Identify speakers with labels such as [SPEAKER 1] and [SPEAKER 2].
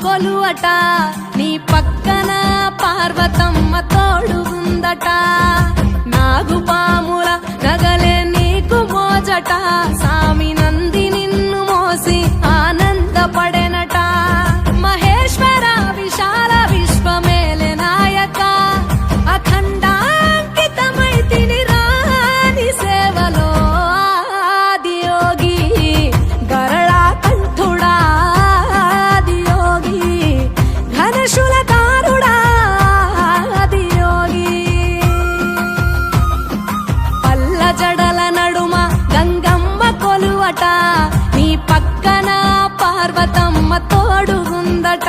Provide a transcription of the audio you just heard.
[SPEAKER 1] కొలువట నీ పక్కన పార్వతమ్మ తోడుగుందట నాగుపాముల నగలే నీకు మోజట సామి నంది నిన్ను మోసి ఆనందపడెనట మహేశ్వర విశాల విశ్వమేలే నాయక అఖండాంకితమైతిని రాని సేవలో ఆదియోగి గరళా కంఠుడా ఆదియోగి ఘనశూలకారుడా ఆదియోగి పల్ల జడల నడుమ గంగమ్మ కొలువట నీ పక్కన పార్వతమ్మ తోడుగుందట